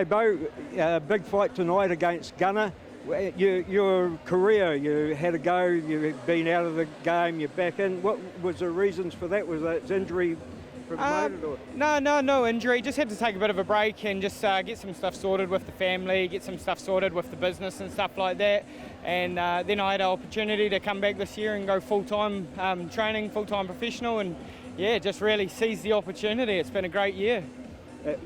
Hey Beau, big fight tonight against Gunnar. Your career, you had a go, you've been out of the game, you're back in. What was the reasons for that? Was that injury promoted? Or? No injury. Just had to take a bit of a break and just get some stuff sorted with the family, get some stuff sorted with the business and stuff like that. And then I had an opportunity to come back this year and go full-time training, full-time professional, and yeah, just really seized the opportunity. It's been a great year.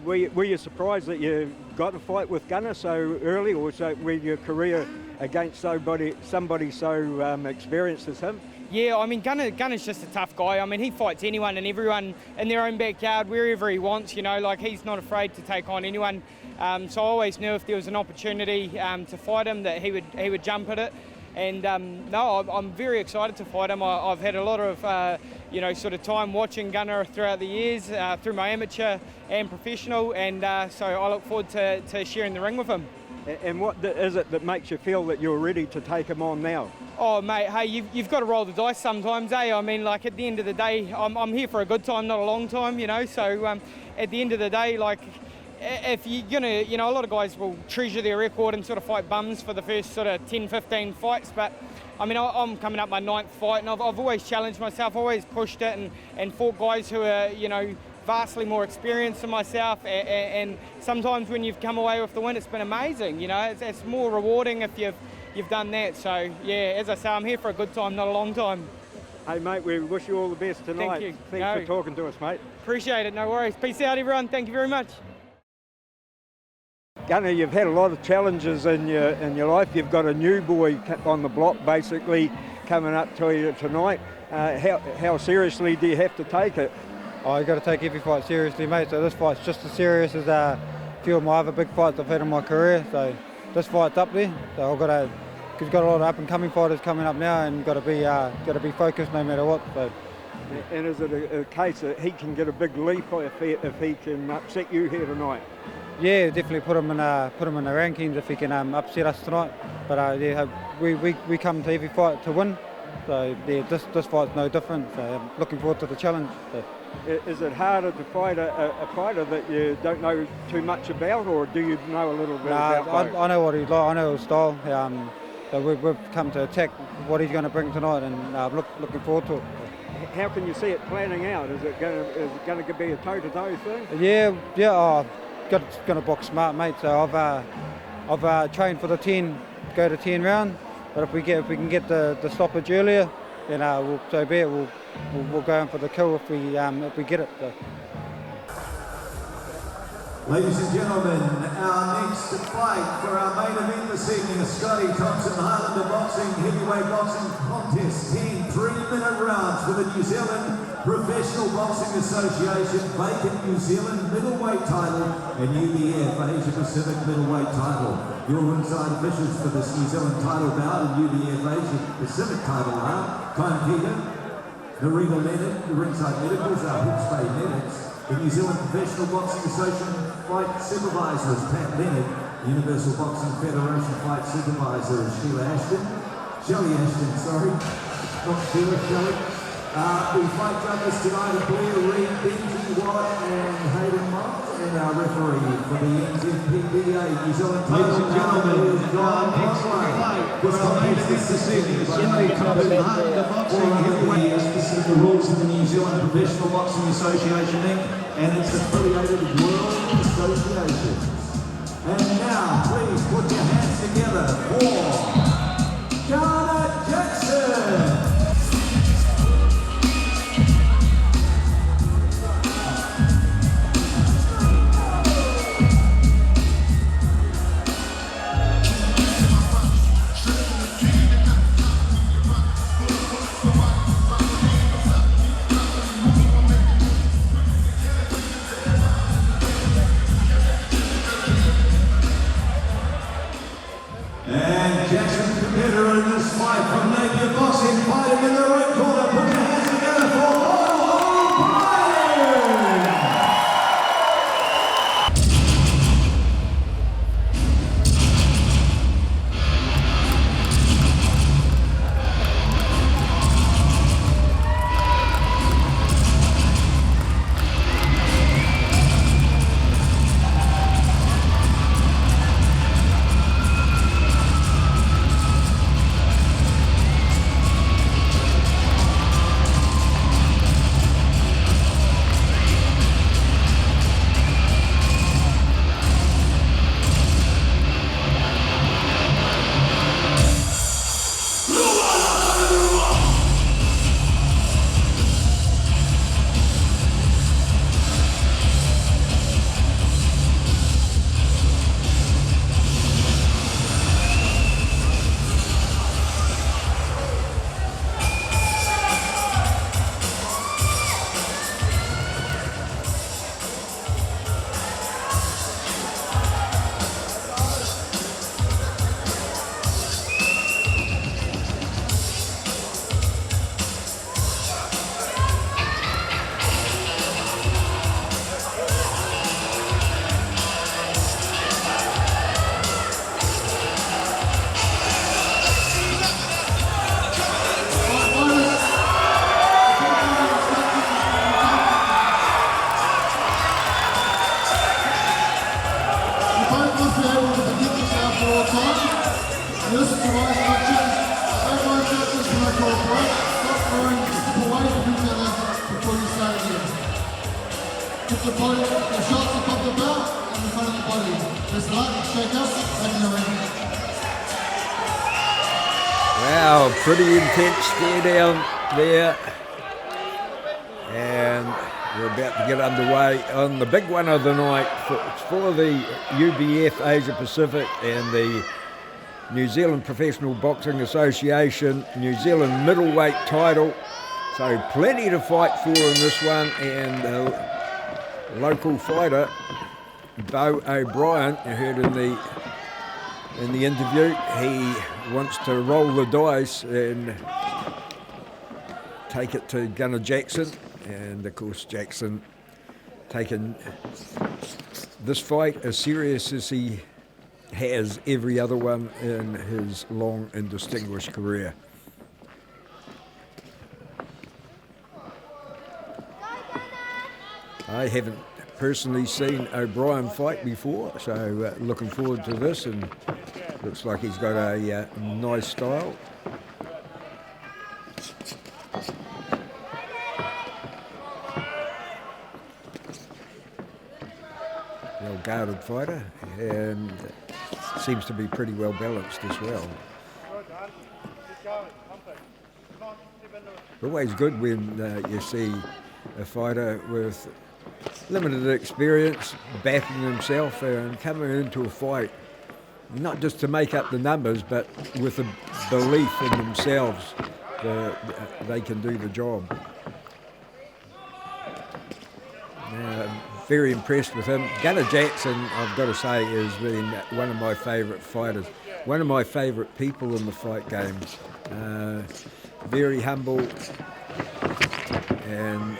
Were you surprised that you got a fight with Gunnar so early, or with your career against somebody so experienced as him? Yeah, I mean, Gunnar's just a tough guy. I mean, he fights anyone and everyone in their own backyard, wherever he wants, you know, like he's not afraid to take on anyone. So I always knew if there was an opportunity to fight him that he would jump at it. And no, I'm very excited to fight him. I've had a lot of, sort of time watching Gunnar throughout the years, through my amateur and professional, and so I look forward to sharing the ring with him. And what is it that makes you feel that you're ready to take him on now? Oh, mate, hey, you've got to roll the dice sometimes, eh? I mean, like, at the end of the day, I'm here for a good time, not a long time, you know, so at the end of the day, like, if you're going to, you know, a lot of guys will treasure their record and sort of fight bums for the first sort of 10, 15 fights, but I mean, I'm coming up my 9th fight, and I've always challenged myself, always pushed it and fought guys who are, you know, vastly more experienced than myself, and sometimes when you've come away with the win, it's been amazing, you know, it's more rewarding if you've done that. So yeah, as I say, I'm here for a good time, not a long time. Hey mate, we wish you all the best tonight. Thank you. Thanks for talking to us, mate. Appreciate it, no worries. Peace out everyone, thank you very much. Gunnar, you've had a lot of challenges in your life. You've got a new boy on the block basically coming up to you tonight. How seriously do you have to take it? Oh, you got to take every fight seriously, mate. So this fight's just as serious as a few of my other big fights I've had in my career. So this fight's up there. So I've got to, because you've got a lot of up and coming fighters coming up now, and you've got to be focused no matter what. So. And is it a case that he can get a big leap if he can upset you here tonight? Yeah, definitely put him in the rankings if he can upset us tonight. But yeah, we come to every fight to win. So yeah, this fight's no different. So I'm looking forward to the challenge. So. Is it harder to fight a fighter that you don't know too much about, or do you know a little bit about both? I know what he's like, I know his style. So we've come to attack what he's going to bring tonight, and looking forward to it. How can you see it planning out? Is it going to be a toe-to-toe thing? Yeah. Going to box smart, mate. So I've trained for the 10, go to 10 round. But if we can get the stoppage earlier, then so be it. We'll go in for the kill if we get it. So. Ladies and gentlemen, our next fight for our main event this evening is Scotty Thompson Highlander Boxing Heavyweight Boxing Contest. 10 3-minute rounds for the New Zealand Professional Boxing Association vacant New Zealand middleweight title and UBF Asia Pacific middleweight title. Your ringside officials for this New Zealand title bout and UBF Asia Pacific title are timekeeper Narita Leonard, the ringside medicals are Hooks Bay Medics. The New Zealand Professional Boxing Association Fight Supervisor is Pat Leonard. The Universal Boxing Federation Fight Supervisor is Shelley Ashton, sorry. Not Sheila, Shelley. The fight judges tonight are Blair Reid, Benji Watt and Hayden Mott. And our referee for the NZPBA New Zealand title. Ladies and gentlemen, John Conway. This contest is this evening is Scotty Thompson Highlander Boxing Heavyweight. This is the rules of the New Zealand Professional Boxing Association Inc. and its affiliated World Associations. And now, please put your hands together for Gunnar Jackson. And Jackson's competitor in this fight from Napier Boxing, fighting in the red corner. Put your hands together for the body, the shots above the belt and in front of the body. Best of luck, shake up, back in the ring. Wow, pretty intense stare down there. And we're about to get underway on the big one of the night for the UBF Asia Pacific and the New Zealand Professional Boxing Association New Zealand middleweight title. So plenty to fight for in this one, and the local fighter Beau O'Brien, you heard in the interview, he wants to roll the dice and take it to Gunnar Jackson, and of course Jackson taking this fight as serious as he has every other one in his long and distinguished career. I haven't personally seen O'Brien fight before, so looking forward to this, and looks like he's got a nice style. Well-guarded fighter, and seems to be pretty well balanced as well. Always good when you see a fighter with limited experience backing himself and coming into a fight, not just to make up the numbers, but with a belief in themselves that they can do the job. Very impressed with him. Gunnar Jackson, I've got to say, has been one of my favourite fighters, one of my favourite people in the fight game. Very humble and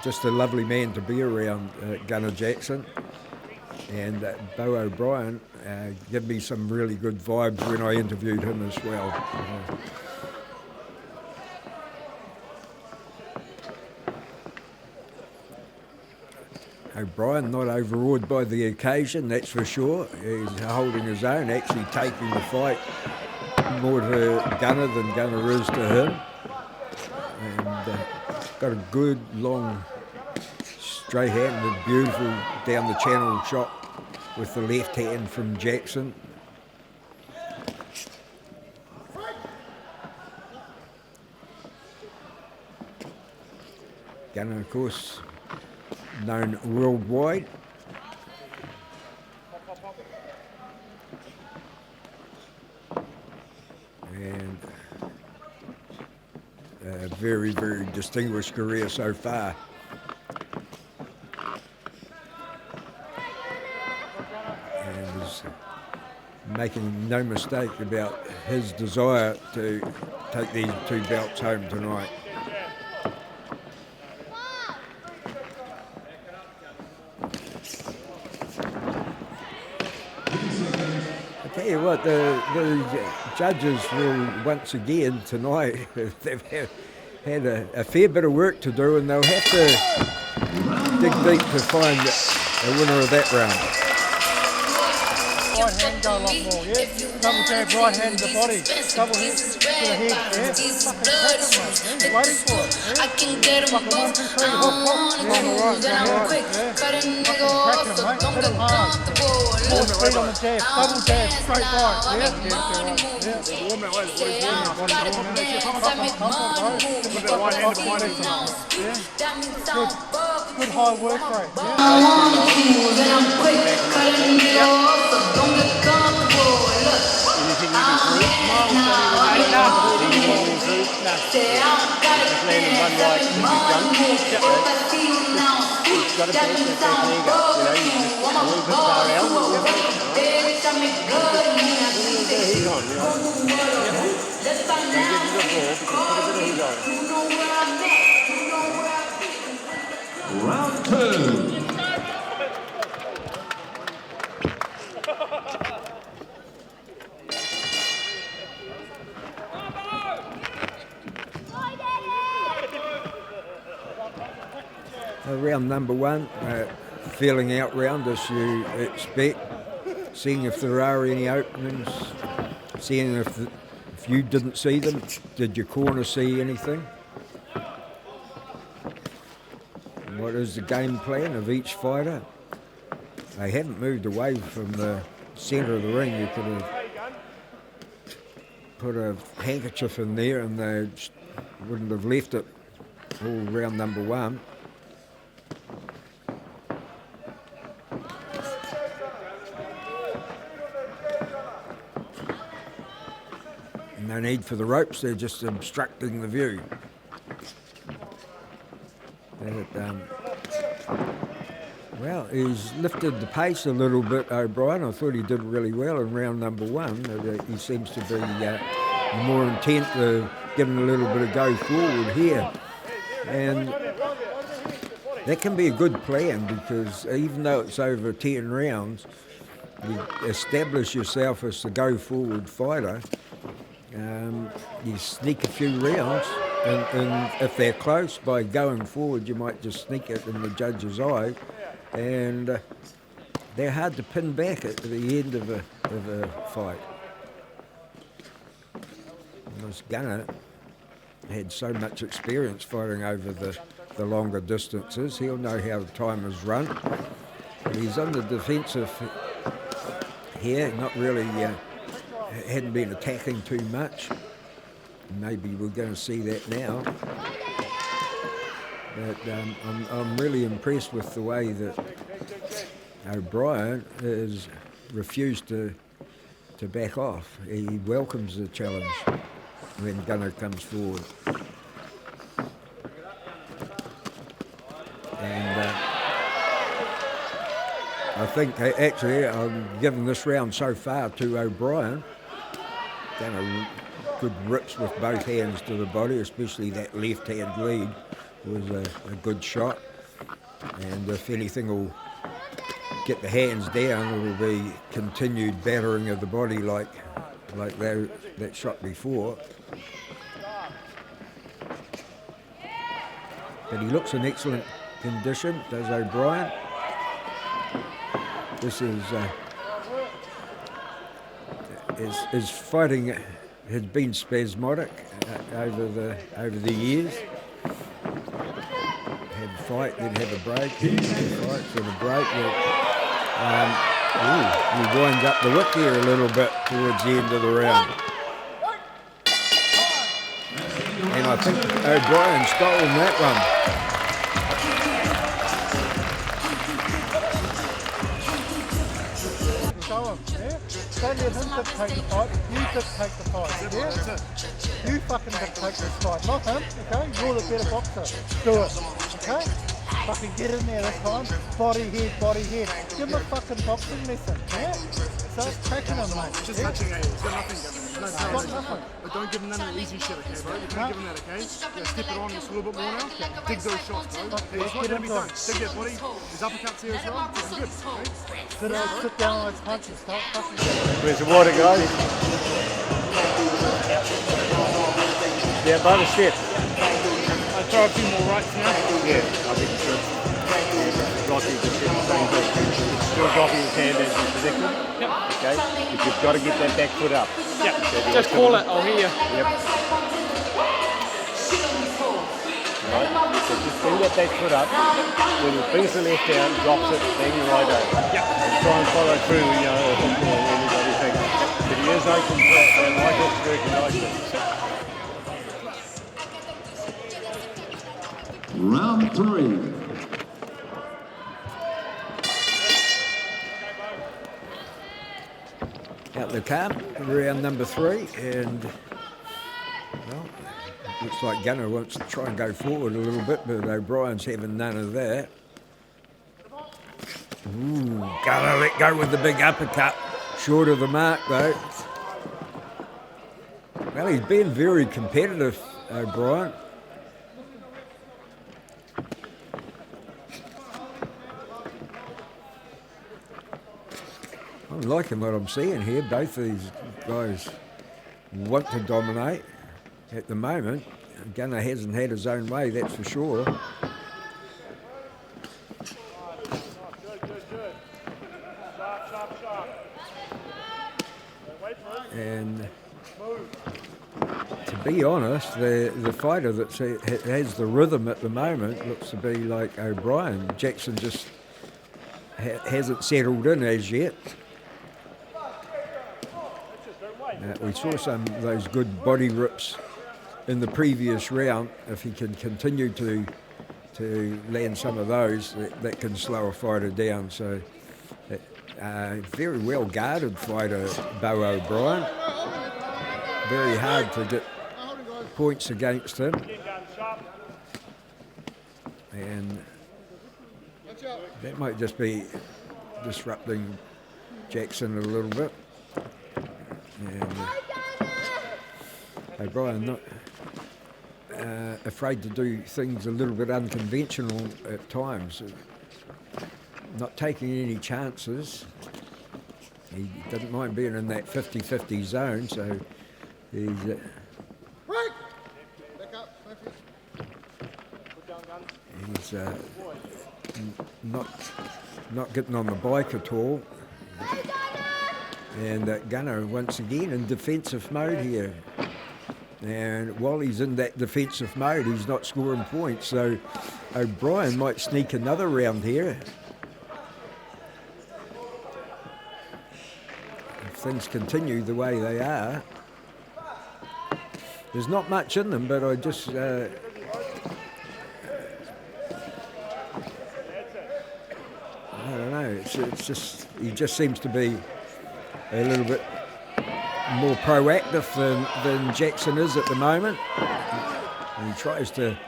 just a lovely man to be around, Gunnar Jackson. And Beau O'Brien gave me some really good vibes when I interviewed him as well. O'Brien not overawed by the occasion, that's for sure. He's holding his own, actually taking the fight more to Gunnar than Gunnar is to him. And got a good, long, straight-handed, beautiful down the channel shot with the left hand from Jackson. Gunnar, of course, known worldwide. And a very, very distinguished career so far. And is making no mistake about his desire to take these two belts home tonight. Tell you what, the judges will once again tonight, they've had a fair bit of work to do, and they'll have to dig deep to find a winner of that round. Right hand go a lot more, yeah? Double jab, right hand to the body. Double hit to the head, yeah? Fucking crack him, mate. He's waiting for it, yeah? I can get him Fucking 1, 2, 3, I hop, don't hop. wanna Yeah, choose, and I'm right, quick. yeah. Cut a nigga Fucking off, crack him, so mate. don't Hit get him hard. comfortable. More Look, speed on the jab, double jab, straight right, I yeah? make Yeah, money right, move. yeah. Say I don't gotta dance, I make money move. Put the right hand to body. Yeah? That means I'm above. Good high work rate, yeah? I don't wanna choose, and I'm quick. Cut a nigga off, so don't get comfortable. Look, I'm in now. I make money move. Say I don't gotta dance, I make money move. If I see you now, that means I'm above you. I'm above you. Bitch, I make good money. I see it. Let's find out. You know where I'm at. You know where I've been. Round 2. Round number 1, feeling out round as you expect, seeing if there are any openings, seeing if you didn't see them. Did your corner see anything? what is the game plan of each fighter. They haven't moved away from the centre of the ring. You could have put a handkerchief in there and they wouldn't have left it all round number one. No need for the ropes, they're just obstructing the view. Well, he's lifted the pace a little bit, O'Brien. I thought he did really well in round number one. He seems to be more intent to giving a little bit of go forward here. And that can be a good plan because even though it's over 10 rounds, you establish yourself as the go forward fighter. You sneak a few rounds, and if they're close, by going forward, you might just sneak it in the judge's eye, and they're hard to pin back at the end of a fight. And this Gunnar had so much experience fighting over the longer distances. He'll know how the time is run. But he's on the defensive here, not really... hadn't been attacking too much. Maybe we're going to see that now. But I'm really impressed with the way that O'Brien has refused to back off. He welcomes the challenge when Gunnar comes forward. And I think actually I'm giving this round so far to O'Brien. Done a good rips with both hands to the body, especially that left hand lead was a good shot. And if anything will get the hands down, it will be continued battering of the body like that shot before. But he looks in excellent condition, does O'Brien. This is his fighting has been spasmodic over the years. Have a fight, then have a break, have a fight, then a break. He winds up the wick there a little bit towards the end of the round. And I think O'Brien stole that one. Don't let him dictate the fight, you dictate the fight, yeah? You fucking dictate this fight, not him, okay? You're the better boxer, do it, okay? Fucking get in there this time, body head, give him a fucking boxing lesson, yeah? So it's cracking him, mate. Just touching it, it's got nothing, Gunnar. No, nothing. But don't give him none of the easy shit, okay, bro? You can't give him that, okay? Yeah, step it on just a little bit more now. Dig those shots, bro. Okay, it's not going to be done. Dig that body. His uppercuts here as well. It's good, okay? Sit down on those punches, start fucking... Where's the water, guys? Yeah, by the step. I'll throw a few more rights now. Yeah, I think you should. Rocky just did the same thing. Still dropping his hand as you predicted. Yep. Okay, but you've got to get that back foot up. Yep. So Just call it, I'll hear you. Yep. Right, so just bring that back foot up. When he brings the left down, drops it, bang the right over. Yep. And try and follow through, you know, a hook or anybody thinks. But he is open for it, and right hook's working nicely. Round 3. Out the car, round number 3, and well, looks like Gunnar wants to try and go forward a little bit, but O'Brien's having none of that. Ooh, Gunnar let go with the big uppercut, short of the mark though. Well, he's been very competitive, O'Brien. I'm liking what I'm seeing here. Both of these guys want to dominate at the moment. Gunnar hasn't had his own way, that's for sure. And to be honest, the fighter that has the rhythm at the moment looks to be like O'Brien. Jackson just hasn't settled in as yet. We saw some of those good body rips in the previous round. If he can continue to land some of those, that can slow a fighter down. So, very well guarded fighter, Beau O'Brien. Very hard to get points against him. And that might just be disrupting Jackson a little bit. And O'Brien not afraid to do things a little bit unconventional at times. Not taking any chances. He doesn't mind being in that 50-50 zone, so he's not getting on the bike at all. And Gunnar once again in defensive mode here. And while he's in that defensive mode, he's not scoring points. So O'Brien might sneak another round here. If things continue the way they are. There's not much in them, but I just... I don't know, it's just... He just seems to be a little bit more proactive than Jackson is at the moment. And he tries to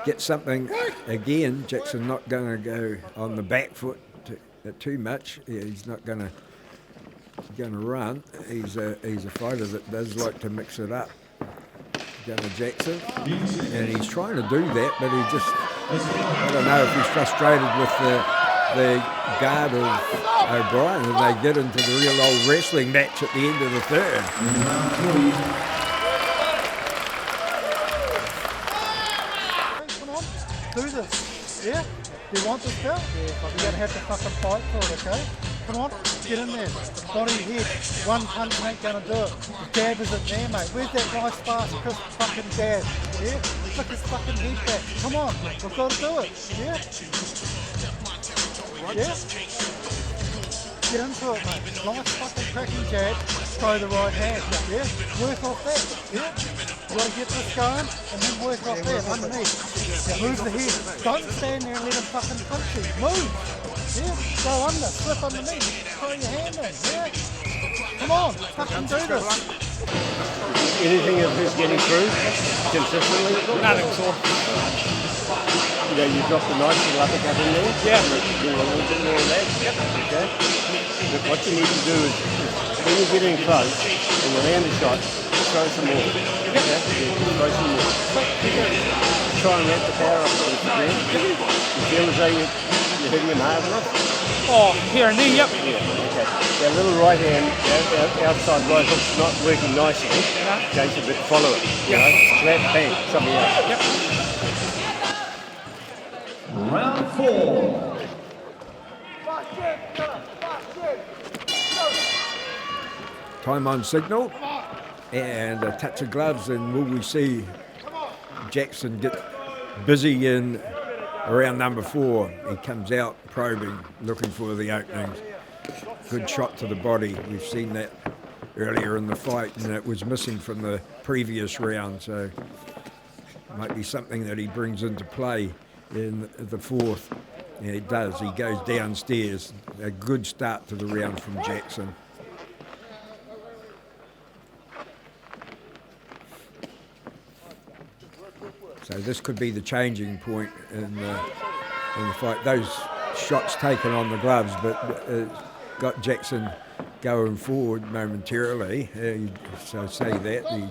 get something again. Jackson not going to go on the back foot too much. Yeah, he's not going to run. He's a fighter that does like to mix it up. Gunnar Jackson, and he's trying to do that, but he just, I don't know if he's frustrated with the guard of O'Brien, and they get into the real old wrestling match at the end of the third. Come on, do this, yeah? Do you want this belt? Yeah, you're going to have to fucking fight for it, okay? Come on, get in there. Body, head, one punch ain't going to do it. The jab isn't there, mate. Where's that nice fast Chris fucking jab? Yeah? Flick his fucking head back. Come on, we've got to do it. Yeah? Yeah? Get into it, mate. Nice fucking cracking jab. Throw the right hand. Yeah? Work off that. Yeah? You got to get this going and then work off that underneath. Move the head. Don't stand there and let him fucking punch you. Move. Yeah, go under, slip underneath, throw your hand in, yeah? Come on, fucking do this. Anything of his getting through consistently? Nothing sore. You know, you dropped a nice little uppercut in there? Yeah. Do a little bit more of that? Yep. Okay. But what you need to do is when you're getting close and you land a shot, throw some more. Okay? Yeah, throw some more. Try and wrap the power up a little bit. You feel as though you're hitting him hard enough? Oh, here and there, yep. Yeah, okay. That little right hand, outside right hook's not working nicely. Okay, so but follow it. You know, slap, bang, something else. Yep. Round 4. Time on signal. And a touch of gloves, and will we see Jackson get busy in around number 4. He comes out probing, looking for the openings. Good shot to the body. We've seen that earlier in the fight, and it was missing from the previous round, so it might be something that he brings into play in the 4th. Yeah, he does. He goes downstairs. A good start to the round from Jackson. So this could be the changing point in the fight. Those shots taken on the gloves, but got Jackson going forward momentarily. So say that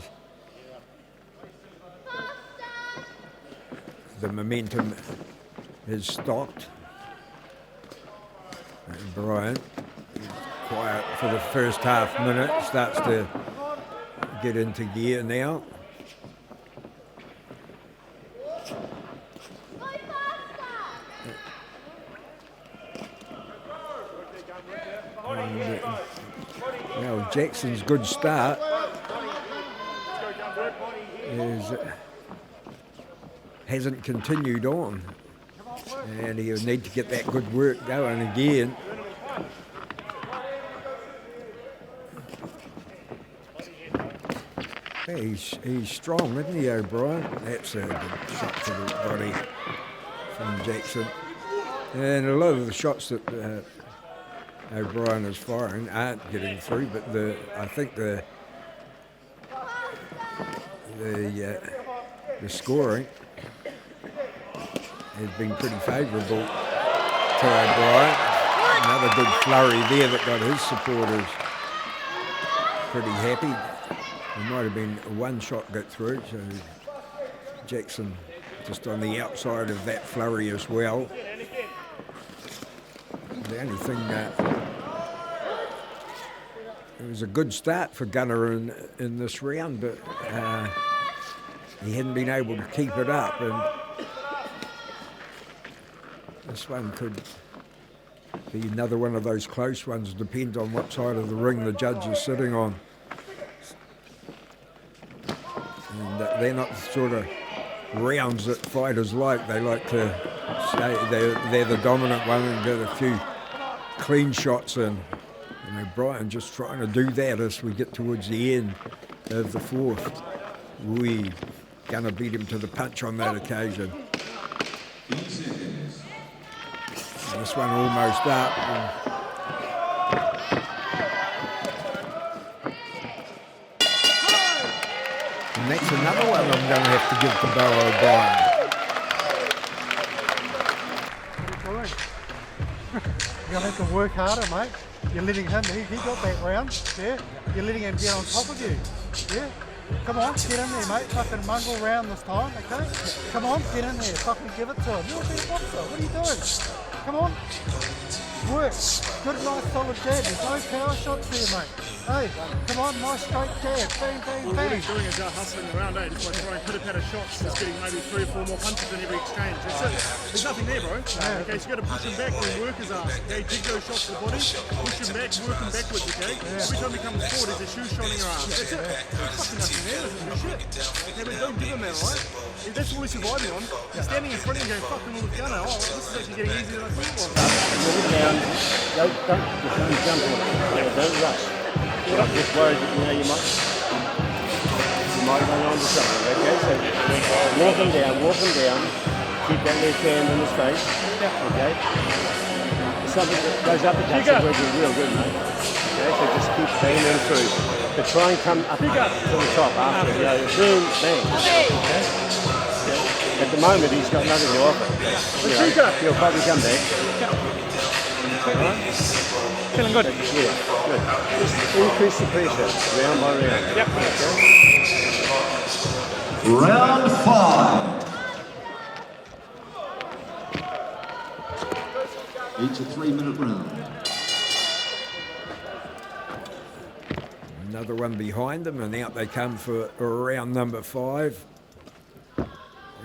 the momentum is stopped. And Brian, quiet for the first half minute, starts to get into gear now. Well, Jackson's good start. hasn't continued on, and he'll need to get that good work going again. Yeah, he's strong, isn't he, O'Brien? That's a good shot to the body from Jackson. And a lot of the shots that O'Brien is firing aren't getting through, but I think the scoring has been pretty favourable to O'Brien. Another good flurry there that got his supporters pretty happy. There might have been one shot got through, so Jackson just on the outside of that flurry as well. The only thing it was a good start for Gunnar in this round, but he hadn't been able to keep it up, and this one could be another one of those close ones. Depends on what side of the ring the judge is sitting on. And they're not the sort of rounds that fighters like. They like to say they're the dominant one and get a few clean shots in. And O'Brien just trying to do that as we get towards the end of the fourth. We're going to beat him to the punch on that occasion. And this one almost up. And that's another one I'm going to have to give to Beau O'Brien. What are you doing? You're going to have to work harder, mate. You're letting him, he got that round, yeah? You're letting him get on top of you, yeah? Come on, get in there, mate. Fucking mongrel round this time, okay? Come on, get in there. Fucking give it to him. You're a better boxer. What are you doing? Come on. Work. Good, nice, solid jab. There's no power shots there, mate. Hey, come on, nice straight jab. Bang, bang, Well, bang. what he's doing is hustling around, just by throwing pitter-patter shots, just getting maybe 3 or 4 more punches in every exchange. That's it. There's nothing there, bro. Okay, so you got to push him back and work his ass. Okay, dig those shots to the body, push him back, work him backwards, okay? Every time he comes forward, there's a shoe shot in your ass. That's it. There's fucking nothing there. There's no shit. Okay, but don't give him that, right? That's all he's surviving on. He's standing in front of you going, fucking all with Gunnar. Oh, this is actually getting easier than I thought it was. Move it down. Don't jump on it. Don't rush. I'm just worried that you might run onto something. Okay, so walk him down. Keep that left hand in his face. Okay. Something that goes up and down will be real good, mate. Okay, so just keep banging them through. But try and come up to the top after. Boom, bang. Okay. At the moment, he's got nothing to offer. He'll probably come back. Right? Feeling good. Yeah, good. Just increase the pressure, round by round. Yep. Okay? Round 5. Each a 3-minute round. Another one behind them, and out they come for round number 5.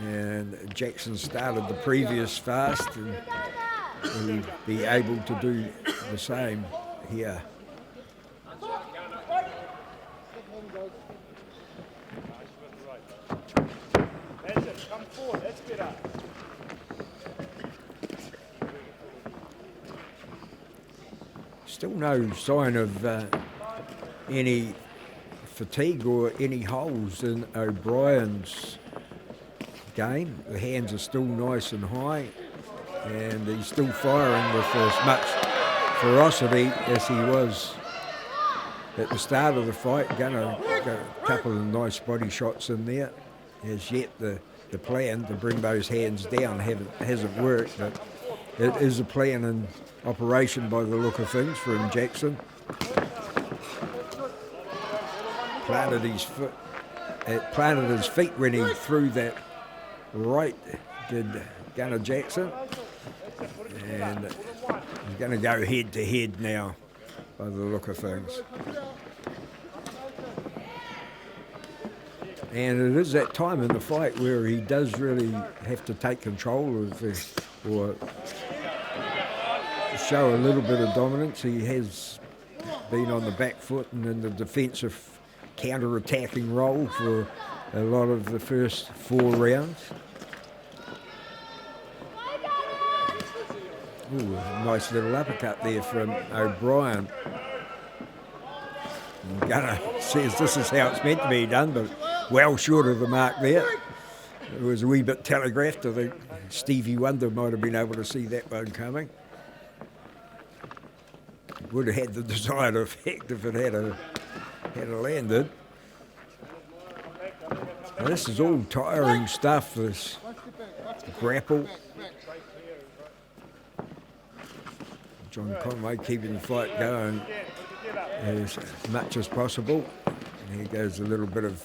And Jackson started the previous fast, and he'll be able to do the same here. That's it. Come forward. That's better. Still no sign of any fatigue or any holes in O'Brien's game. The hands are still nice and high, and he's still firing with as much ferocity as he was at the start of the fight. Gunnar got a couple of nice body shots in there. As yet the plan to bring those hands down hasn't worked, but it is a plan in operation by the look of things from Jackson. Planted his feet when he threw that right, did Gunnar Jackson, and he's going to go head to head now by the look of things. And it is that time in the fight where he does really have to take control of or show a little bit of dominance. He has been on the back foot and in the defensive counter-attacking role for a lot of the first 4 rounds. Ooh, a nice little uppercut there from O'Brien. And Gunnar says this is how it's meant to be done, but well short of the mark there. It was a wee bit telegraphed. I think Stevie Wonder might have been able to see that one coming. Would have had the desired effect if it had landed. Now, this is all tiring stuff, this grapple. John Conway keeping the fight going as much as possible. And here goes a little bit of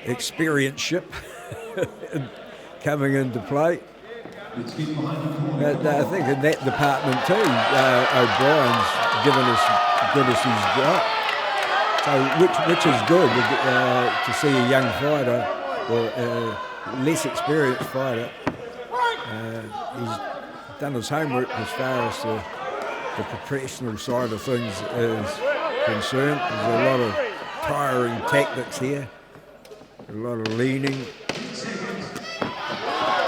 experience-ship coming into play. But I think in that department too, O'Brien's given us good as he's got. So which is good to see a young fighter or a less experienced fighter. He's done his homework as far as the professional side of things is concerned. There's a lot of tiring tactics here, a lot of leaning.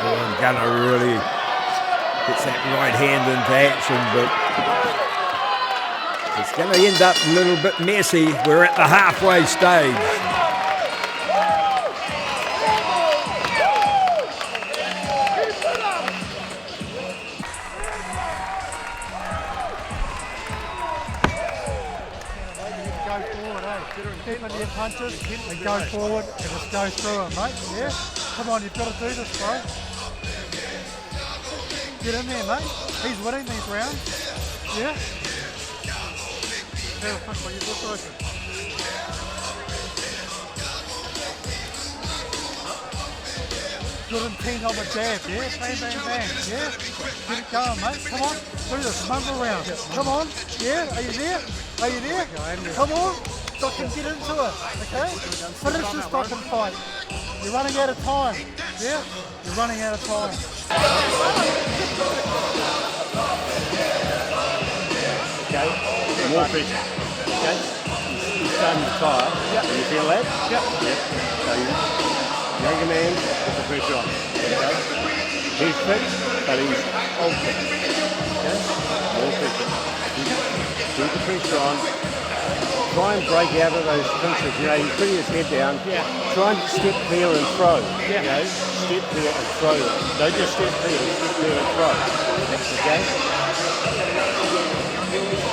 And Gunnar really gets that right hand into action, but it's going to end up a little bit messy. We're at the halfway stage. Punches and go forward and just go through them, mate. Yeah? Come on, you've got to do this, bro. Get in there, mate. He's winning these rounds. Yeah? Have a punch by your book open. Good intent on the jab, yeah? Bang, bang, bang, yeah? Get it going, mate. Come on. Do this. Mumble round. Come on. Yeah? Are you there? Are you there? Come on. Fucking get into it, okay? Finish this fucking fight. You're running out of time, yeah? You're running out of time. Okay, more pressure. Okay, you're starting to tire. Yep. Can you feel that? Yep. Yep. So younger man, put the pressure on. Okay. He's fit, but he's old fit. Okay, more pressure. Keep the pressure on. Try and break out of those pinches, you know, you put his head down, try and step clear and throw, you know, step clear and throw. Don't just step clear and throw, okay?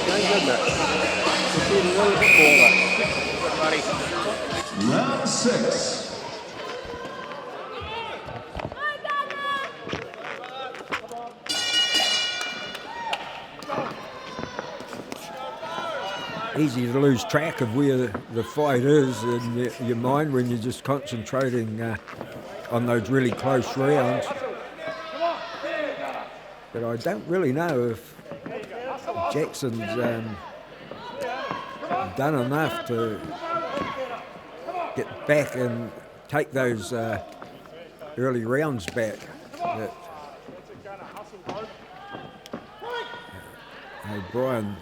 Going good, mate. Just need a little bit more, buddy. Round 6. Easy to lose track of where the fight is in your mind when you're just concentrating on those really close rounds. But I don't really know if Jackson's done enough to get back and take those early rounds back. That O'Brien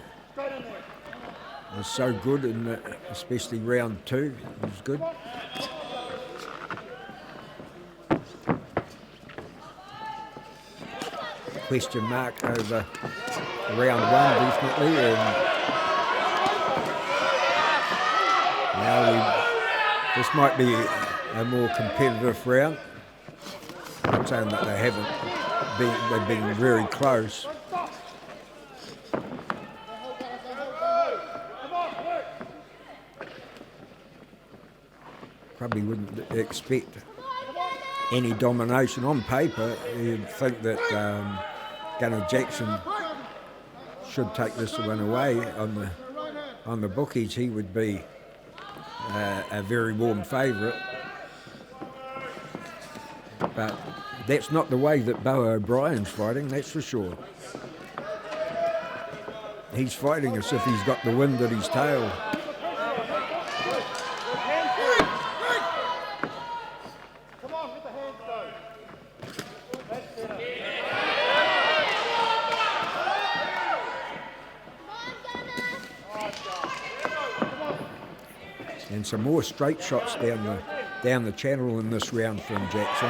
was so good, in especially round 2. It was good. Question mark over round 1, definitely. And now this might be a more competitive round. I'm saying that they haven't been, they've been very close. Probably wouldn't expect any domination on paper. You'd think that Gunnar Jackson should take this one away on the bookies. He would be a very warm favourite. But that's not the way that Beau O'Brien's fighting, that's for sure. He's fighting as if he's got the wind at his tail. And some more straight shots down the channel in this round from Jackson.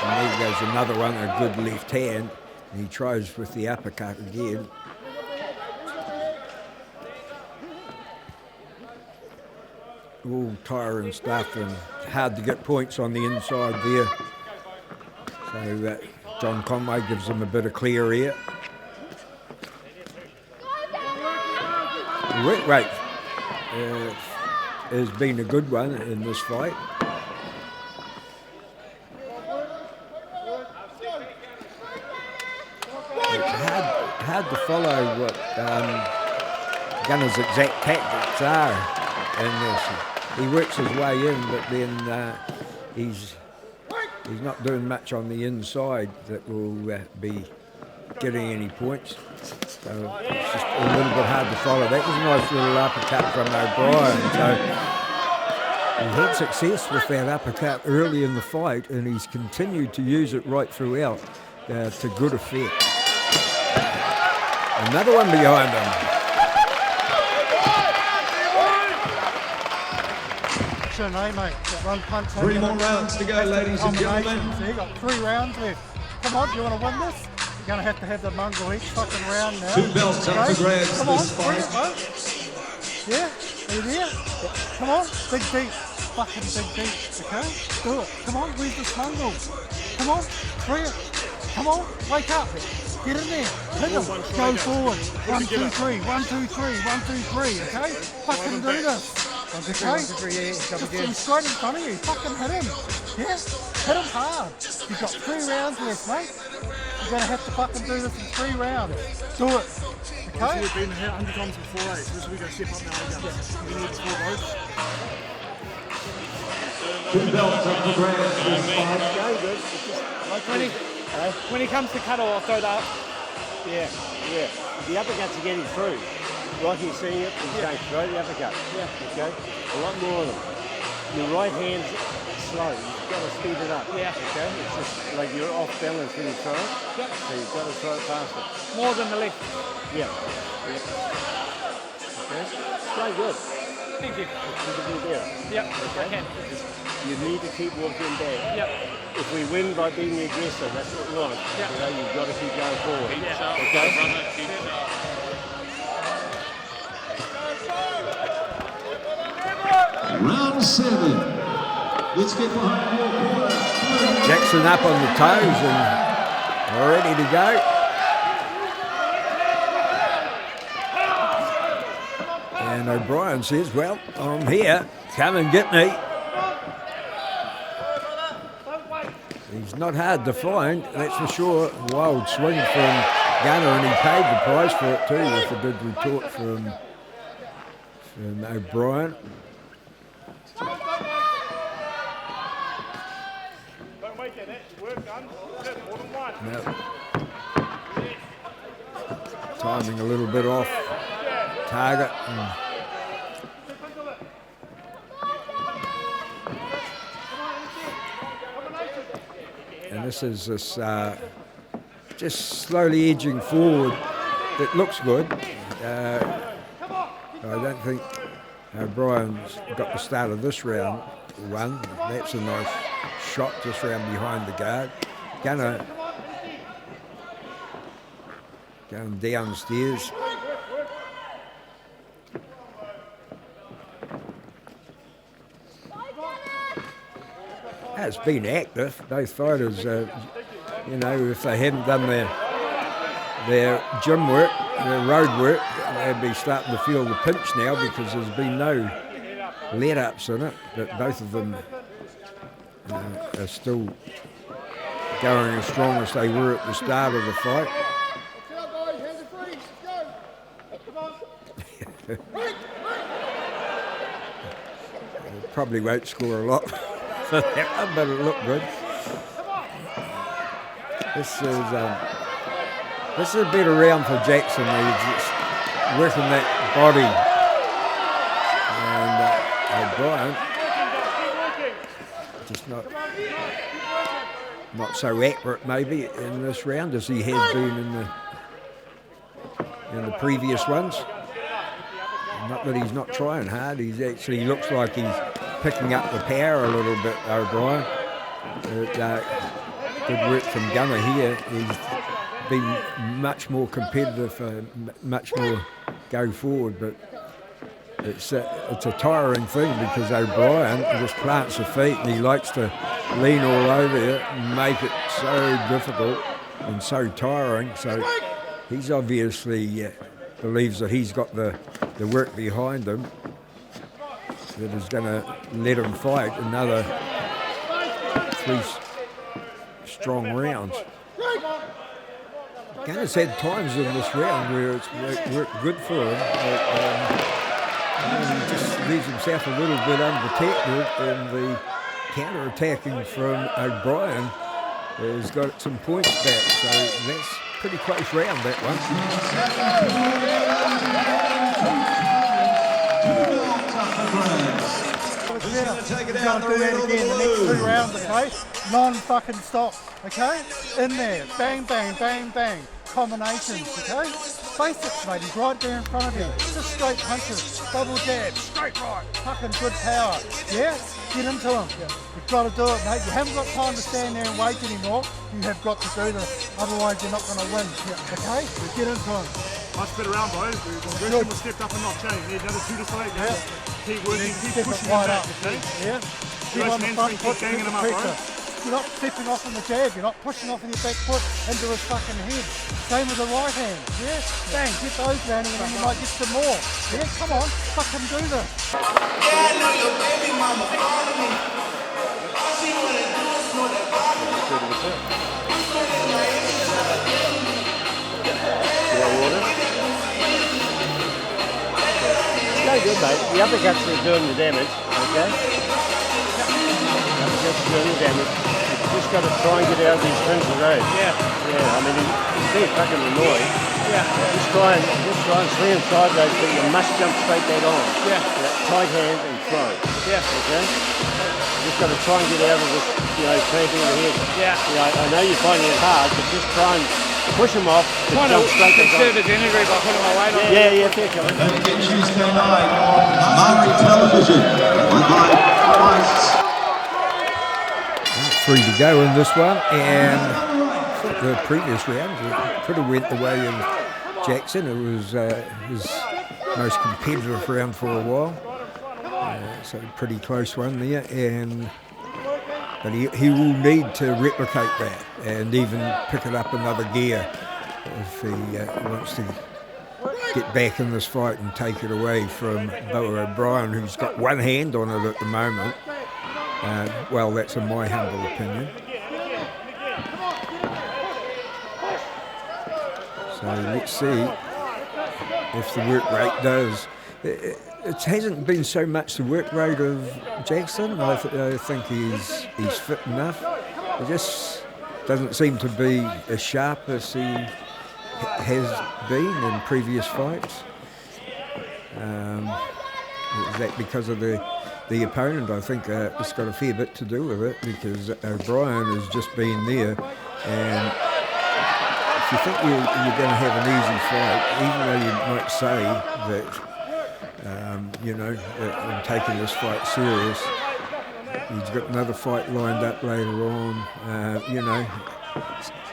And there goes another one, a good left hand. And he tries with the uppercut again. All tiring stuff and hard to get points on the inside there. So John Conway gives him a bit of clear air. The work rate has been a good one in this fight. It's hard to follow what Gunnar's exact tactics are in this. He works his way in, but then he's not doing much on the inside that will be getting any points. So it's just a little bit hard to follow. That was a nice little uppercut from O'Brien. So he had success with that uppercut early in the fight, and he's continued to use it right throughout to good effect. Another one behind him. Mate, that one punch. 3 more rounds to go, ladies and gentlemen. So you got 3 rounds left. Come on, do you want to win this? You're going to have the mongrel each fucking round now. 2 belts up for grabs Come on, this bring fight. it, mate. Yeah, are you there? Come on, dig deep. Fucking dig deep, okay? Do it. Come on, where's this mongrel? Come on, bring it. Come on, wake up. Get in there. Hit him. Go forward. 1, 2, 3. 1, 2, 3. 1, 2, 3. Okay? Fucking do this. Okay? Just him straight in front of you. Fucking hit him. Yeah? Hit him hard. You've got 3 rounds left, mate. You're going to have to fucking do this in 3 rounds. Do it. Okay? We've been hit 100 times before, eh? So we're going to step up now. We need to score both. 2 belts up for grabs this fight. When he comes to cut I'll throw that up. Yeah. The uppercuts are getting through. Like you're seeing it, he's going through the uppercut. Yeah. Okay? A lot more of them. Your right hand's slow. You've got to speed it up. Yeah. Okay? It's just like you're off balance when you throw it. Yep. So you've got to throw it faster. More than the left. Yeah. Okay? Play good. Thank you. You can do better. Yep. Okay? I can. You need to keep walking back. Yep. If we win by being the aggressor, that's what we want. Yep. You know, you've got to keep going forward. Yeah. Okay? Round 7. Let's get behind your corner. Jackson up on the toes and ready to go. And O'Brien says, well, I'm here. Come and get me. He's not hard to find, that's for sure. Wild swing from Gunnar, and he paid the price for it too with a good retort from O'Brien. Now, timing a little bit off target. And this is just slowly edging forward. It looks good. I don't think O'Brien's got the start of this round won. That's a nice shot just round behind the guard. Gunnar going downstairs. It's been active. Both fighters, you know, if they hadn't done their gym work, their road work, they'd be starting to feel the pinch now because there's been no let-ups in it. But both of them are still going as strong as they were at the start of the fight. Probably won't score a lot for that one, but it looked good. This is a better round for Jackson. He's just working that body, and O'Brien just not so accurate maybe in this round as he has been in the previous ones. not that he's not trying hard, he looks like he's picking up the power a little bit, O'Brien. Good work from Gunnar here. He's been much more competitive, much more go forward, but it's a tiring thing because O'Brien just plants the feet and he likes to lean all over you and make it so difficult and so tiring. So he's obviously believes that he's got the work behind him that is going to let him fight another 3 strong rounds. Gunnar's had times in this round where it's worked good for him, but he just leaves himself a little bit unprotected, and the counter-attacking from O'Brien has got some points back, so that's a pretty close round, that one. He's going to do that again the next 2 rounds, okay? Non-fucking stop, okay? In there, bang, bang, bang, bang. Combinations, okay? Basics, mate. He's right there in front of you. Just straight punches, double jab, straight right. Fucking good power, yeah? Get into him. You've got to do it, mate. You haven't got time to stand there and wait anymore. You have got to do this. Otherwise, you're not going to win, okay? Get into him. Much better round, bro. The was stepped up and not changed. Need another 2 to straight. Yeah. Keep working, keep pushing him back, okay? Yeah. Keep on the front foot, keep the pressure. You're not stepping off on the jab, you're not pushing off on your back foot into his fucking head. Same with the right hand, yeah? Bang, get those landing and then you might get some more. Yeah, come on, fucking do this. Yeah, I know your baby mama calling me. All she wanna do is smoke that bottle. You want water? It's no good, mate. The uppercuts are doing the damage, okay? The uppercuts are doing the damage. You've just got to try and get out of these turns of road. Yeah. Yeah, I mean, he's being fucking annoyed. Yeah. Just try and swing him sideways, but you must jump straight back on. Yeah. Tight hand and throw. Yeah. Okay? Just got to try and get out of this, planting the head. Yeah. I know you're finding it hard, but just try and push him off. Trying to conserve his energy by putting my weight on. Yeah, fair comment. Don't forget Tuesday night on Māori television. Three to go in this one, and the previous round could have went the way of Jackson. It was his most competitive round for a while, so pretty close one there. But he will need to replicate that and even pick it up another gear if he wants to get back in this fight and take it away from Beau O'Brien, who's got one hand on it at the moment. Well, that's in my humble opinion. So let's see if the work rate does. It hasn't been so much the work rate of Jackson. I think he's fit enough. It just doesn't seem to be as sharp as he has been in previous fights. Is that because of the opponent? I think it's got a fair bit to do with it, because O'Brien has just been there, and if you think you're going to have an easy fight, even though you might say that I'm taking this fight serious, he's got another fight lined up later on.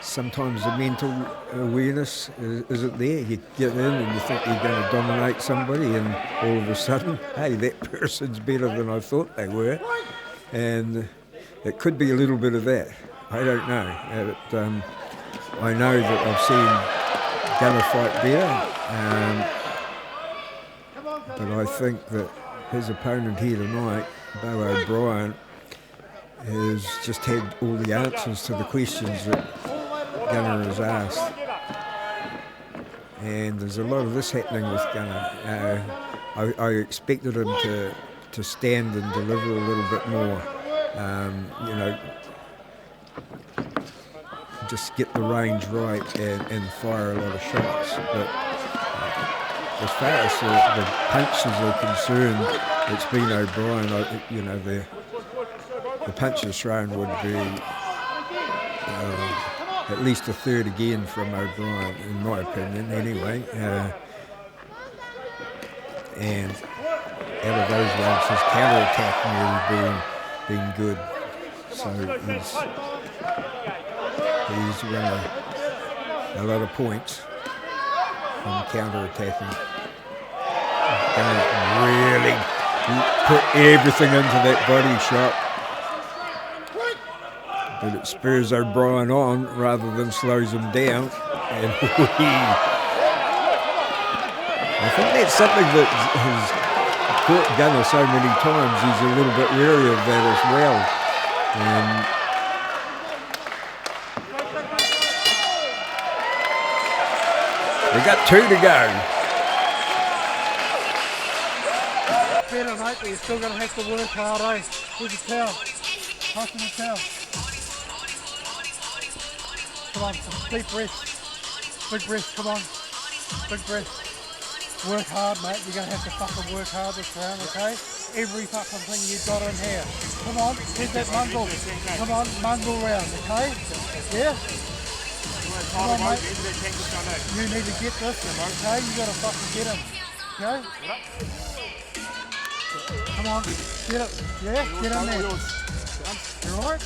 Sometimes the mental awareness isn't there. You get in and you think you're going to dominate somebody, and all of a sudden, hey, that person's better than I thought they were. And it could be a little bit of that. I don't know. I know that I've seen Gunnar fight better, but I think that his opponent here tonight, Beau O'Brien, has just had all the answers to the questions that Gunnar has asked, and there's a lot of this happening with Gunnar. I expected him to stand and deliver a little bit more, just get the range right and fire a lot of shots. But as far as the punches are concerned, it's been O'Brien. The punches thrown would be at least a third again from O'Brien, in my opinion, anyway. and out of those runs, his counter-attacking has been good. So he's won a lot of points from counter-attacking. Going to really put everything into that body shot. But it spurs O'Brien on rather than slows him down. And I think that's something that has caught Gunnar so many times. He's a little bit wary of that as well. We got 2 to go. Better, mate, but you're still going to have to work hard, eh? Where's the towel? Pass me the towel. Come on, deep breath. Big breath, come on. Big breath. Work hard, mate. You're going to have to fucking work hard this round, okay? Every fucking thing you've got in here. Come on, here's that mungle. Come on, mungle round, okay? Yeah? Come on, mate. You need to get this, okay? You got to fucking get him, okay? Come on, get it. Yeah, get in there. You alright?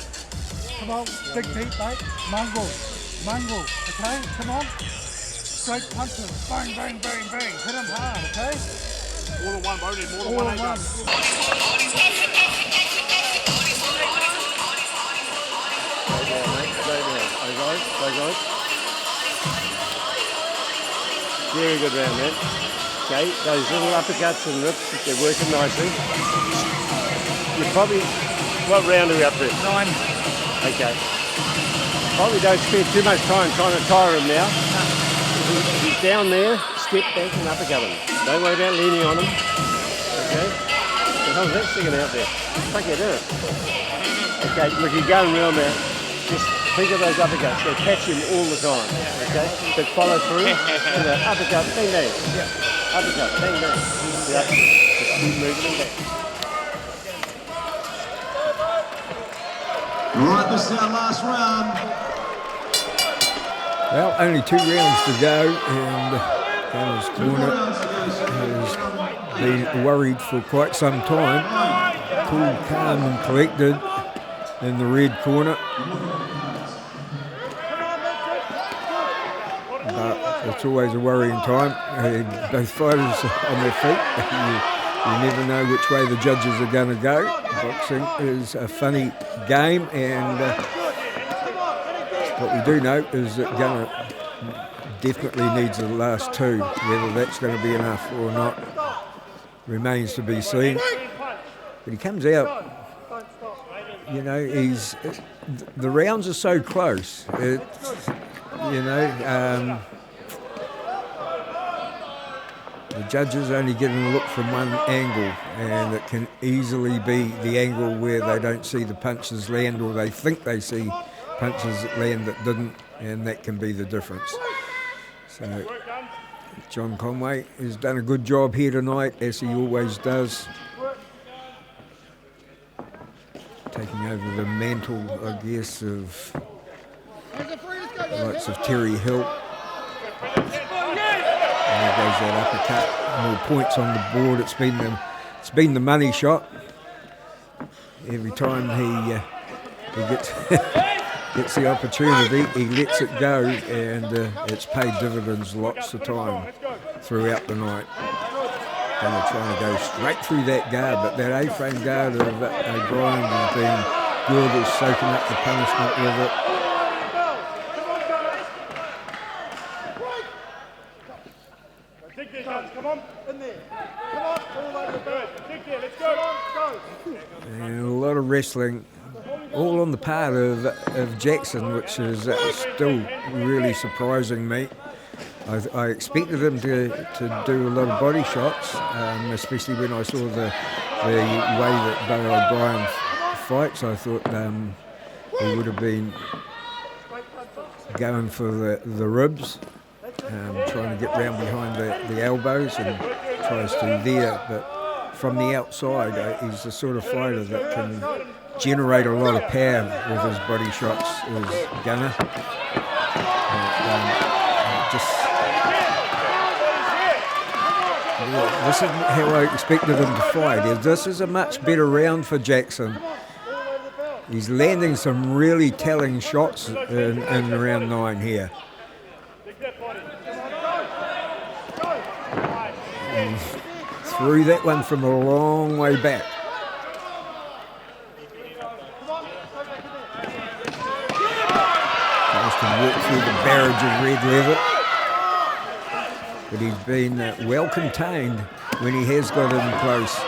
Come on, dig deep, mate. Mungle, okay? Come on. Straight punches. Bang, bang, bang, bang. Hit him hard, okay? All in one, bro. More than All one. in one. Go guys. Very good round, man. Okay, those little uppercuts and rips, they're working nicely. You probably, what round are we up to? 9. Okay. Probably don't spend too much time trying to tire him now. If he's down there, step back and uppercut him. Don't worry about leaning on him. Okay? What the hell's that singing out there? Fuck it, do it. Okay, look, you're going round there. Just think of those uppercuts. They catch him all the time. Okay? But follow through. And the uppercut, bang, bang. Uppercut, bang, bang. Yeah. Just keep moving him back. Right, this is our last round. Well, only 2 rounds to go, and Gunnar's corner has been worried for quite some time. Cool, calm and collected in the red corner. But it's always a worrying time. Both fighters on their feet. You never know which way the judges are going to go. Boxing is a funny game, and what we do know is that Gunnar definitely needs the last 2. Whether that's going to be enough or not remains to be seen. But he comes out, you know, the rounds are so close. The judges only getting a look from one angle, and it can easily be the angle where they don't see the punches land, or they think they see punches land that didn't, and that can be the difference. So John Conway has done a good job here tonight, as he always does, taking over the mantle, I guess, of the likes of Terry Hill. And there goes that uppercut. More points on the board. It's been the money shot. Every time he gets gets the opportunity, he lets it go, and it's paid dividends lots of time throughout the night. Gunnar trying to go straight through that guard, but that A-frame guard of O'Brien has been good. He's soaking up the punishment with it. Come on, in there. Come on, all over the bird. Dig there, let's go. And a lot of wrestling, all on the part of Jackson, which is still really surprising me. I expected him to do a lot of body shots, especially when I saw the way that Beau O'Brien fights. I thought he would have been going for the ribs, trying to get round behind the elbows, and tries to there. But from the outside, he's the sort of fighter that can generate a lot of power with his body shots, is Gunnar. this is how I expected him to fight. This is a much better round for Jackson. He's landing some really telling shots in round 9 here. And threw that one from a long way back. Tries to walk through the barrage of red leather. But he's been well contained when he has got in close.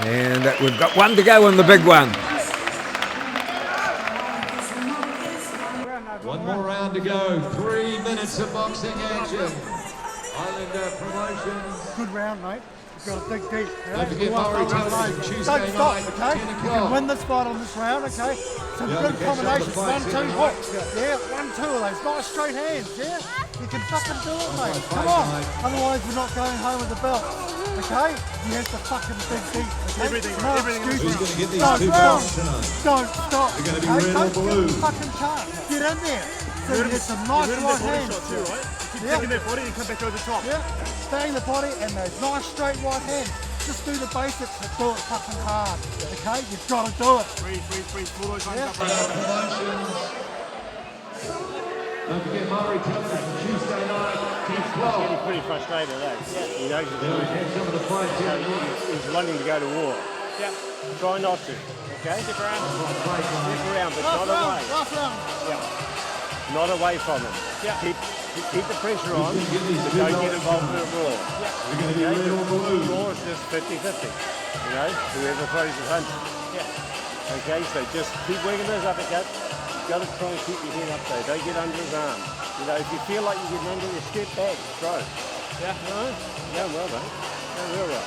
And we've got one to go on the big one. One more round to go. 3 minutes of boxing action. Islander Promotions. Good round, mate. You've got to dig deep. Don't forget Murray television Tuesday Don't stop, night, okay? 10 You o'clock. can win this fight on this round, okay? Some Yeah, good you can combinations. shut the fight 1, 2 tonight. hooks. Yeah, 1, 2 of those. Nice straight hands, yeah? You can fucking do it, mate. fight Come on. tonight. Otherwise, we're not going home with the belt. Okay? You have to fucking dig deep, okay? Everything, no everything. excuses. Who's going to get these Don't two stop. belts tonight? Don't stop. They're gonna be okay? red or Don't blue. give them fucking chance. Get in there. So you get some nice You're right that body hands. shot too, right? Keep Yeah. taking that body and come back over the top. Yeah, stay in the body and those nice straight right hands. Just do the basics, but do it fucking hard. Okay, you've got to do it. Breathe, pull those hands Yeah. up. Right. Promotions. Don't forget Murray television Tuesday night, 10 o'clock. Getting pretty frustrated, eh? He knows he's Yeah, we've had some of the fights here. he's wanting to go to war. Yeah. Try not to, okay? Stick around. Stick around, but not away. Rough round. Not away from him. Yeah. Keep the pressure on, but don't get involved in a brawl. They're going to be red or blue. Brawl is just 50-50. You know, whoever throws the punch. Yeah. Okay, so just keep working those uppercuts. You've got to try and keep your head up though. Don't get under his arm. You know, if you feel like you're getting under his step back, throw. Yeah. No? Going well, mate. Going real well.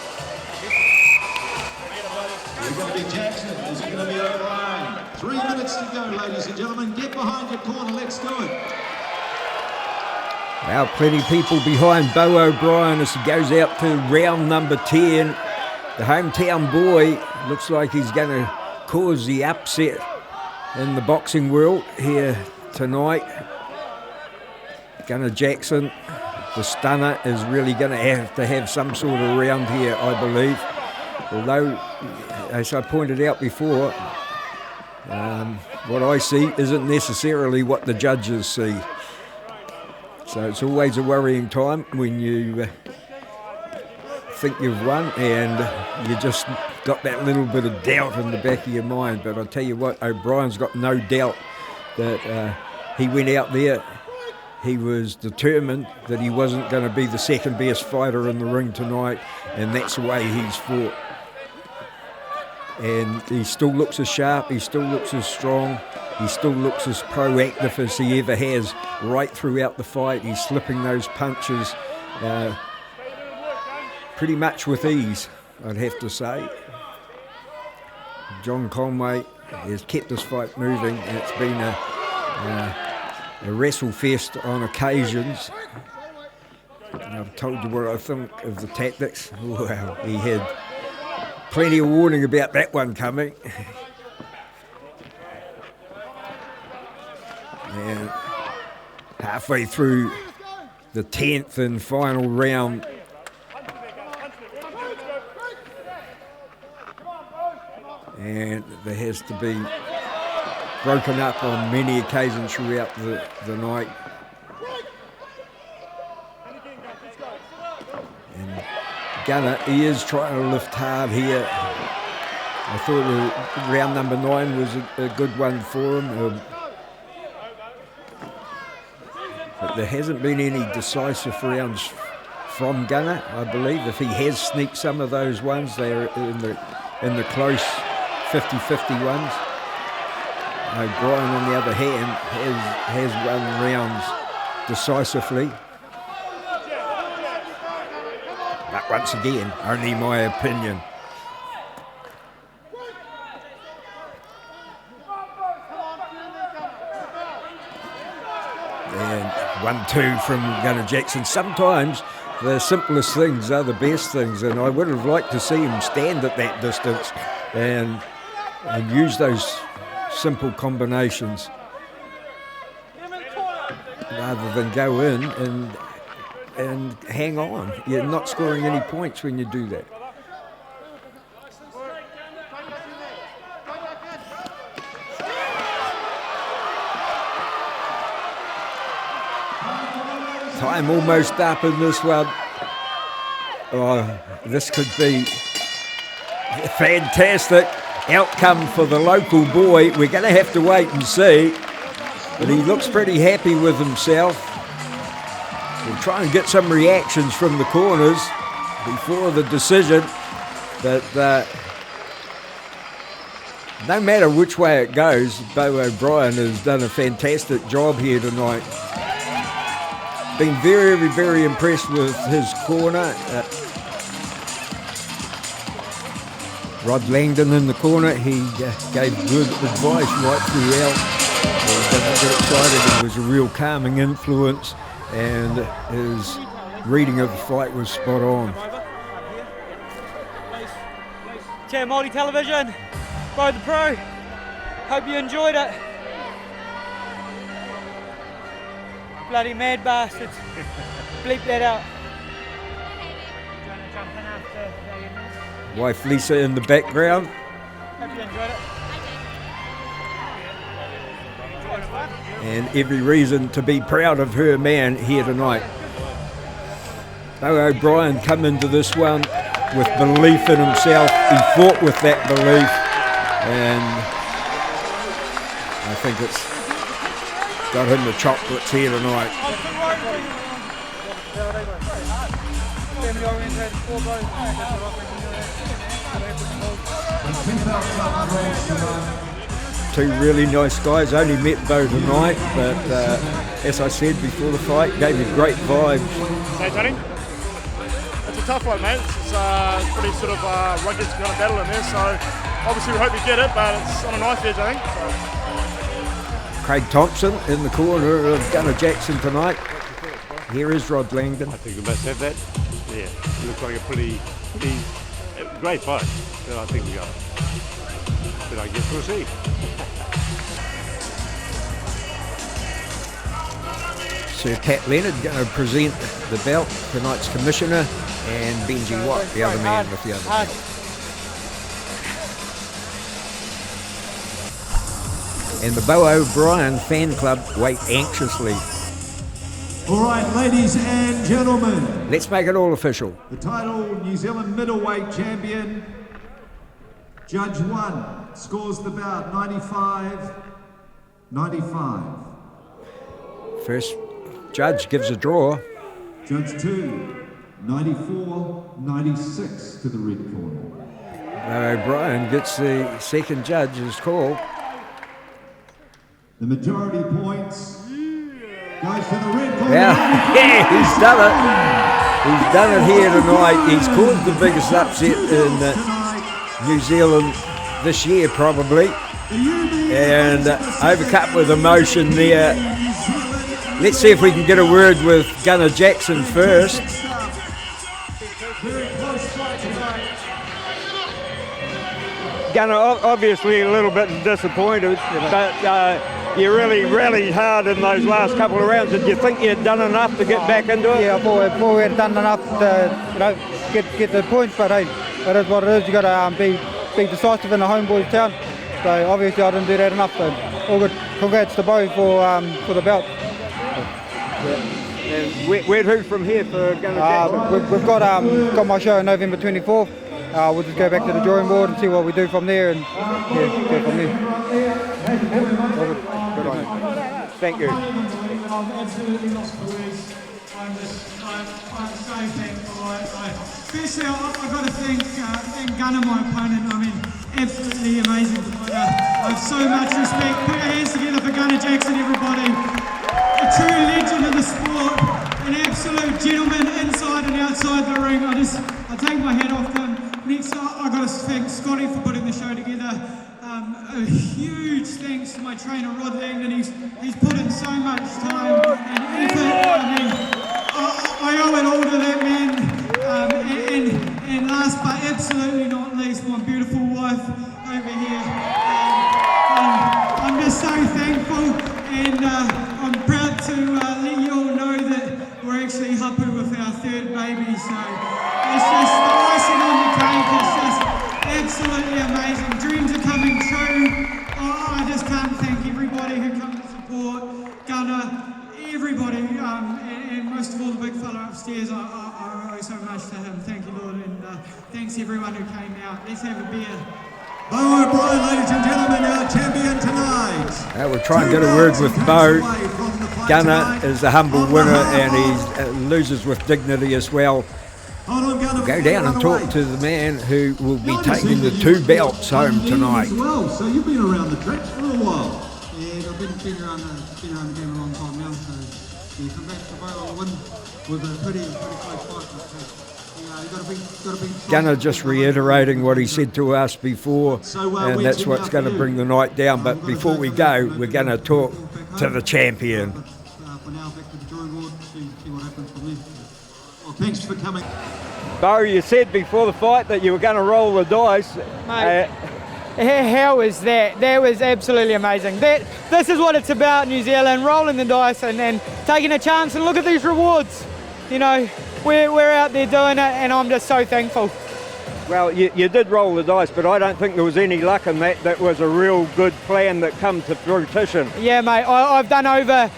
Is it going to be Jackson? Is it going to be O'Brien? 3 minutes to go, ladies and gentlemen. Get behind your corner. Let's do it. Well, plenty of people behind Beau O'Brien as he goes out to round number 10. The hometown boy looks like he's going to cause the upset in the boxing world here tonight. Gunnar Jackson, the stunner, is really going to have some sort of round here, I believe. Although, as I pointed out before, what I see isn't necessarily what the judges see. So it's always a worrying time when you think you've won and you just got that little bit of doubt in the back of your mind. But I'll tell you what, O'Brien's got no doubt that he went out there, he was determined that he wasn't going to be the second best fighter in the ring tonight, and that's the way he's fought. And he still looks as sharp, he still looks as strong, he still looks as proactive as he ever has right throughout the fight. He's slipping those punches pretty much with ease, I'd have to say. John Conway has kept this fight moving. It's been a wrestle fest on occasions. And I've told you what I think of the tactics. Wow, he had plenty of warning about that one coming. And halfway through the 10th and final round, and there has to be broken up on many occasions throughout the night. And Gunnar, he is trying to lift hard here. I thought round number 9 was a good one for him. But there hasn't been any decisive rounds from Gunnar, I believe. If he has sneaked some of those ones, they're in the close 50-50 ones. O'Brien, on the other hand, has won rounds decisively. But once again, only my opinion. And 1-2 from Gunnar Jackson. Sometimes the simplest things are the best things, and I would have liked to see him stand at that distance and use those simple combinations rather than go in and and hang on. You're not scoring any points when you do that. Time almost up in this one. Oh, this could be a fantastic outcome for the local boy. We're going to have to wait and see. But he looks pretty happy with himself. We'll try and get some reactions from the corners before the decision. But no matter which way it goes, Beau O'Brien has done a fantastic job here tonight. Been very, very impressed with his corner. Rod Langdon in the corner, he gave good advice right throughout. He doesn't get excited, he was a real calming influence, and his reading of the fight was spot on. Chair Multi Television, Beau the Pro, hope you enjoyed it. Bloody mad bastards. Bleep that out. Wife Lisa in the background. Hope you enjoyed it. And every reason to be proud of her man here tonight. Beau O'Brien come into this one with belief in himself. He fought with that belief, and I think it's got him the chocolates here tonight. Two really nice guys. Only met Beau tonight, but as I said before the fight, gave me great vibes. Hey Tony, it's a tough one, mate. It's pretty sort of rugged kind of battle in there, so obviously we hope we get it, but it's on a knife edge, I think. So. Craig Thompson in the corner of Gunnar Jackson tonight. Here is Rod Langdon. I think we must have that. Yeah, it looks like a pretty great fight. So I think we got it. But I guess we'll see. Sir Pat Leonard going to present the belt, tonight's commissioner, and Benji Watt, the other man with the other belt. And the Beau O'Brien fan club wait anxiously. All right, ladies and gentlemen. Let's make it all official. The title New Zealand middleweight champion, Judge 1, scores the bout 95-95. First judge gives a draw. Judge 2, 94-96 to the red corner. Beau O'Brien gets the second judge's call. The majority points goes to the red corner. Yeah, he's done it. He's done it here tonight. He's caused the biggest upset in New Zealand this year, probably, and overcome with emotion there. Let's see if we can get a word with Gunnar Jackson first. Gunnar, obviously a little bit disappointed, but you really rallied hard in those last couple of rounds. Did you think you'd done enough to get back into it? Yeah, I thought we had done enough to get the points, but hey, it is what it is. You got to be decisive in a homeboys town. So obviously I didn't do that enough. So all good. Congrats to Beau for the belt. And where to from here for Gunnar Jackson? We've got my show on November 24th. We'll just go back to the drawing board and see what we do from there, and go from there. Good on you. Thank you. I'm absolutely lost for words. I'm so thankful. Firstly, I've got to thank Gunnar, my opponent. I mean, absolutely amazing fighter. I have so much respect. Put your hands together for Gunnar Jackson, everybody. A true legend of the sport, an absolute gentleman inside and outside the ring. I take my hat off to him. Next, I've got to thank Scotty for putting the show together. A huge thanks to my trainer Rod Langdon. He's put in so much time and effort. I mean, I owe it all to that man. And last but absolutely not least, my beautiful wife over here. I'm just so thankful, and I'm proud to let you all know that we're actually hapu with So it's just the icing on the cake. It's just absolutely amazing. Dreams are coming true. Oh, I just can't thank everybody who come to support Gunnar, everybody, and most of all the big fella upstairs. I owe so much to him. Thank you, Lord, and thanks everyone who came out. Let's have a beer. Beau O'Brien, ladies and gentlemen, our champion tonight. We'll try and get a word with Beau. Gunnar is a humble winner and he loses with dignity as well. Go down and talk to the man who will be taking the 2 belts home tonight. Well, so you've been around the tracks for a while. Yeah, I've been around the game a long time now, so yeah, come back to Beau and win was a pretty close fight. Gunnar just reiterating what he said to us before, and that's what's going to bring the night down. But before we go, we're going to talk to the champion. For now, back to the drawing board, see what happens from there. Well, thanks for coming. Beau, you said before the fight that you were going to roll the dice. Mate, how was that? That was absolutely amazing. This is what it's about, New Zealand, rolling the dice and then taking a chance, and look at these rewards. You know, we're out there doing it, and I'm just so thankful. Well, you did roll the dice, but I don't think there was any luck in that. That was a real good plan that come to fruition. Yeah, mate, I've done over,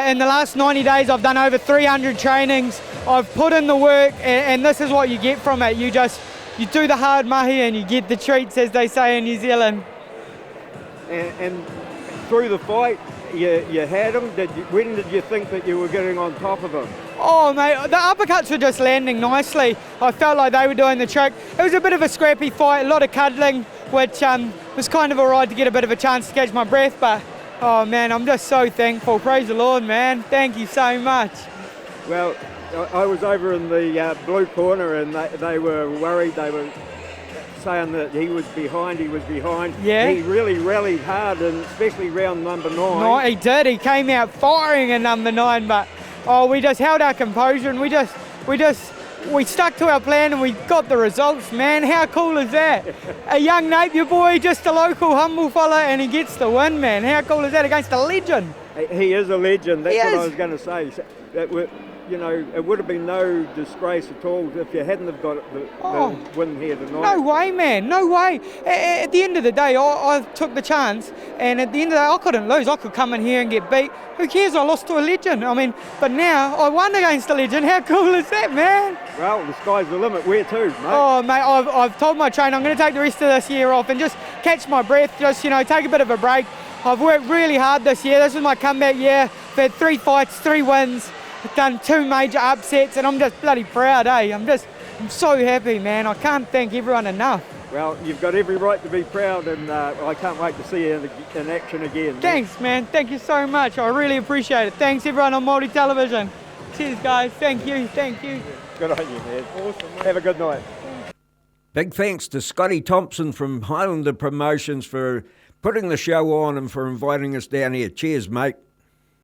in the last 90 days, I've done over 300 trainings. I've put in the work, and this is what you get from it. You do the hard mahi and you get the treats, as they say in New Zealand. And through the fight, you had him. When did you think that you were getting on top of him? Oh, mate, the uppercuts were just landing nicely. I felt like they were doing the trick. It was a bit of a scrappy fight, a lot of cuddling, which was kind of all right to get a bit of a chance to catch my breath. But, oh, man, I'm just so thankful. Praise the Lord, man. Thank you so much. Well, I was over in the blue corner, and they were worried. They were saying that he was behind. Yeah. He really rallied hard, and especially round number 9. No, he did. He came out firing in number 9, but we just held our composure, and we stuck to our plan, and we got the results, man. How cool is that? A young Napier boy, just a local humble fella, and he gets the win, man. How cool is that against a legend? He is a legend. That's what I was going to say. It would have been no disgrace at all if you hadn't have got the win here tonight. No way, man, no way. At the end of the day, I took the chance, and at the end of the day, I couldn't lose. I could come in here and get beat. Who cares? I lost to a legend. I mean, but now I won against a legend. How cool is that, man? Well, the sky's the limit. Where to, mate? Oh, mate, I've told my trainer I'm going to take the rest of this year off and just catch my breath, just, take a bit of a break. I've worked really hard this year. This is my comeback year. I've had 3 fights, 3 wins. I've done 2 major upsets, and I'm just bloody proud, eh? I'm so happy, man. I can't thank everyone enough. Well, you've got every right to be proud, and I can't wait to see you in action again. Thanks, man. Thank you so much. I really appreciate it. Thanks, everyone on Māori Television. Cheers, guys. Thank you. Good on you, man. Awesome, man. Have a good night. Big thanks to Scotty Thompson from Highlander Promotions for putting the show on and for inviting us down here. Cheers, mate.